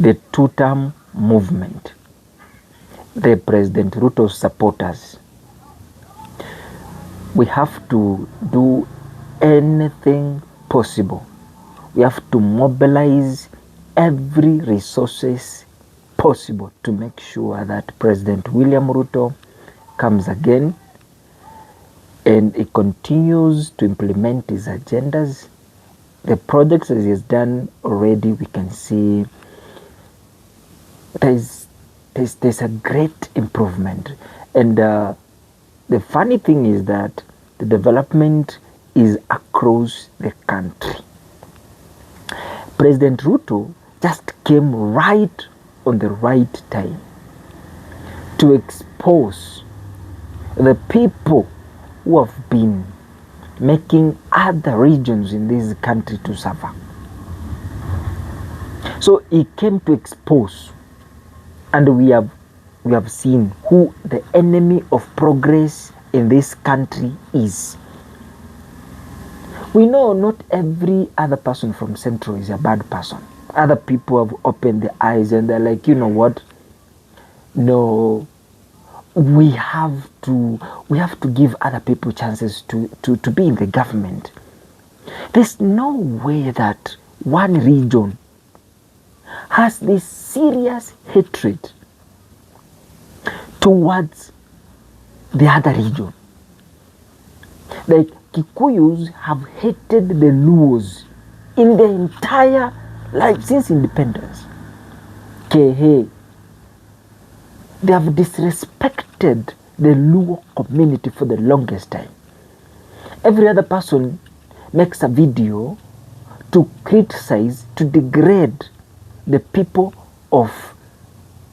the two-term movement, the President Ruto supporters, we have to do anything possible. We have to mobilize every resources possible to make sure that President William Ruto comes again and he continues to implement his agendas. The projects that he has done already, we can see there's a great improvement. And the funny thing is that the development is across the country. President Ruto just came right on the right time to expose the people who have been making other regions in this country to suffer. So he came to expose, and we have seen who the enemy of progress in this country is. We know not every other person from Central is a bad person. Other people have opened their eyes and they're like, you know what? No, we have to give other people chances to be in the government. There's no way that one region has this serious hatred towards the other region. Like Kikuyus have hated the Luos in their entire life since independence. Kehe, they have disrespected the Luo community for the longest time. Every other person makes a video to criticize, to degrade the people of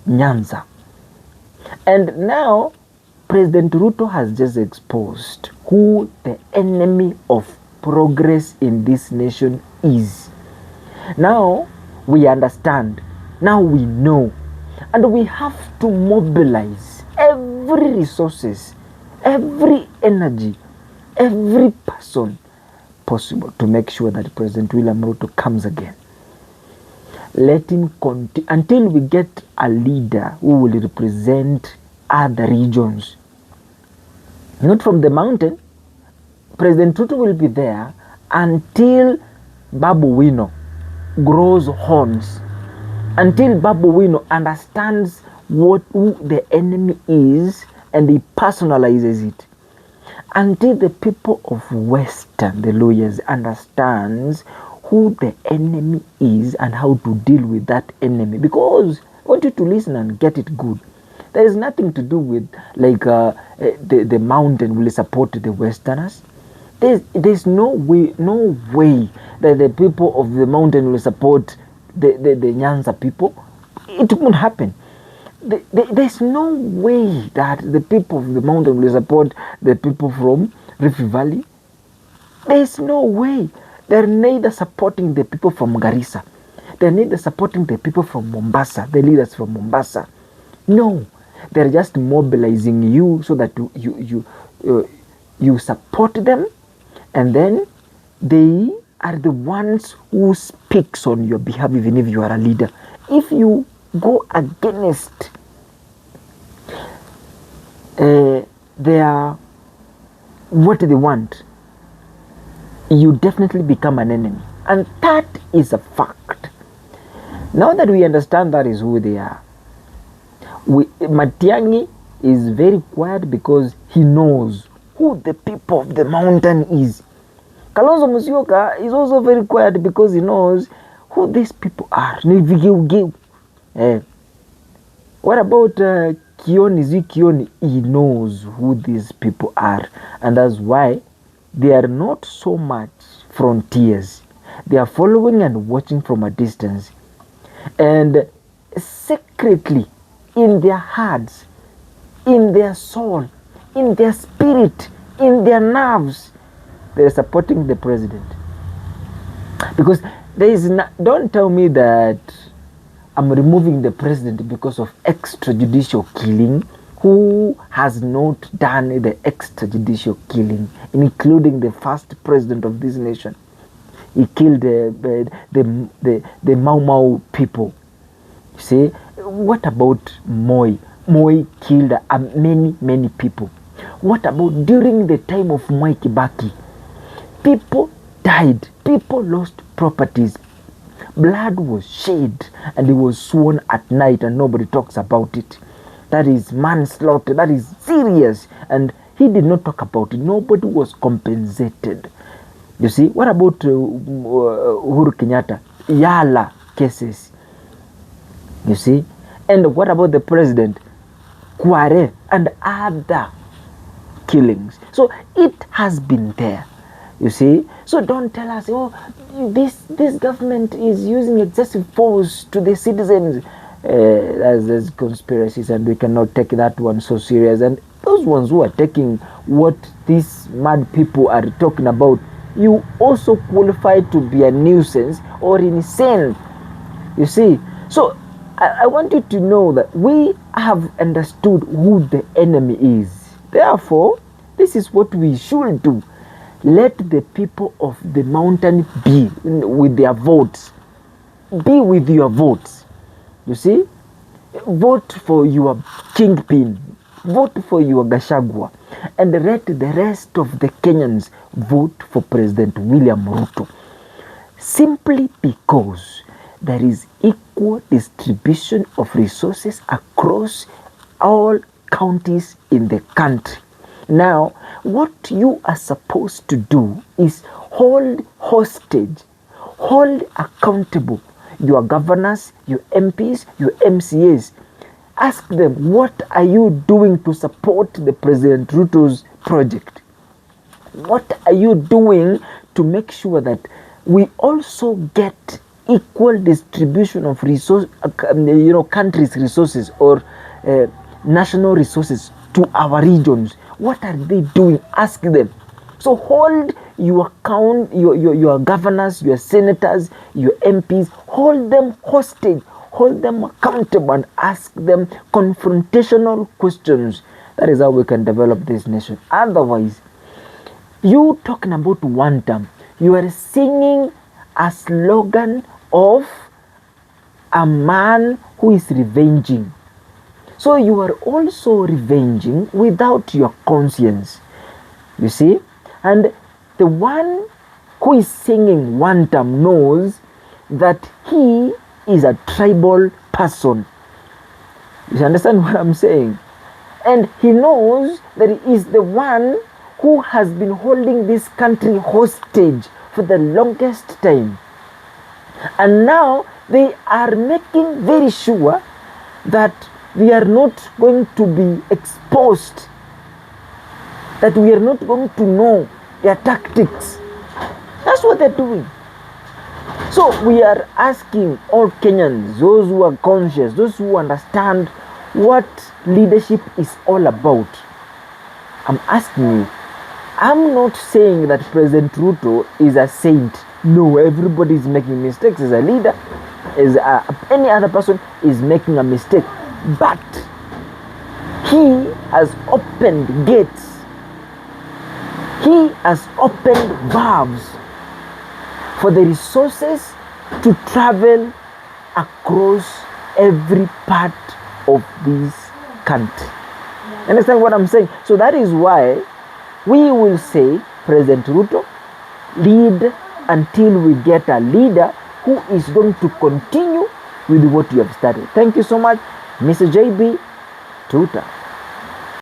Nyanza. And now President Ruto has just exposed who the enemy of progress in this nation is. Now we understand, now we know, and we have to mobilize every resources, every energy, every person possible to make sure that President William Ruto comes again. Let him continue until we get a leader who will represent other regions. Not from the mountain. President Ruto will be there until Babu Wino grows horns, until Babu Wino understands who the enemy is and he personalizes it, until the people of Western, the lawyers, understands who the enemy is and how to deal with that enemy. Because I want you to listen and get it good. There is nothing to do with like the mountain will support the Westerners. There's no way that the people of the mountain will support the Nyanza people. It won't happen. There's no way that the people of the mountain will support the people from Rift Valley. There's no way. They're neither supporting the people from Garissa. They're neither supporting the people from Mombasa, the leaders from Mombasa. No, they're just mobilizing you so that you support them, and then they are the ones who speaks on your behalf, even if you are a leader. If you go against what they want, you definitely become an enemy. And that is a fact. Now that we understand that is who they are, Matiang'i is very quiet because he knows who the people of the mountain is. Kalonzo Musyoka is also very quiet because he knows who these people are. What about Kioni? He knows who these people are. And that's why they are not so much frontiers. They are following and watching from a distance. And secretly, in their hearts, in their soul, in their spirit, in their nerves, they are supporting the president. Because don't tell me that I'm removing the president because of extrajudicial killing. Who has not done the extrajudicial killing, including the first president of this nation? He killed the Mau Mau people. You see, what about Moi? Moi killed many people. What about during the time of Mwai Kibaki? People died, people lost properties, blood was shed, and it was sworn at night, and nobody talks about it. That is manslaughter, that is serious, and he did not talk about it. Nobody was compensated. You see, what about Uhuru Kenyatta? Yala cases. You see, and what about the president? Kware and other killings. So it has been there. You see, so don't tell us, oh, this government is using excessive force to the citizens. There's conspiracies, and we cannot take that one so serious. And those ones who are taking what these mad people are talking about, you also qualify to be a nuisance or insane. You see, so I want you to know that we have understood who the enemy is. Therefore, this is what we should do. Let the people of the mountain be with their votes. Be with your votes. You see? Vote for your kingpin. Vote for your Gachagua. And let the rest of the Kenyans vote for President William Ruto. Simply because there is equal distribution of resources across all counties in the country. Now, what you are supposed to do is hold hostage, hold accountable your governors, your MPs, your MCAs. Ask them, what are you doing to support the President Ruto's project? What are you doing to make sure that we also get equal distribution of resource, countries' resources or national resources to our regions? What are they doing? Ask them. So hold your governors, your senators, your MPs, hold them hostage, hold them accountable, and ask them confrontational questions. That is how we can develop this nation. Otherwise, you talking about one term, you are singing a slogan of a man who is revenging. So you are also revenging without your conscience. You see? And the one who is singing one term knows that he is a tribal person. You understand what I'm saying? And he knows that he is the one who has been holding this country hostage for the longest time. And now they are making very sure that we are not going to be exposed, that we are not going to know their tactics. That's what they're doing. So we are asking all Kenyans, those who are conscious, those who understand what leadership is all about. I'm asking you, I'm not saying that President Ruto is a saint. No, everybody is making mistakes. As a leader, as any other person is making a mistake. But he has opened gates. He has opened valves for the resources to travel across every part of this country. Understand what I'm saying? So that is why we will say, President Ruto, lead until we get a leader who is going to continue with what you have started. Thank you so much, Mr. JB Tuta.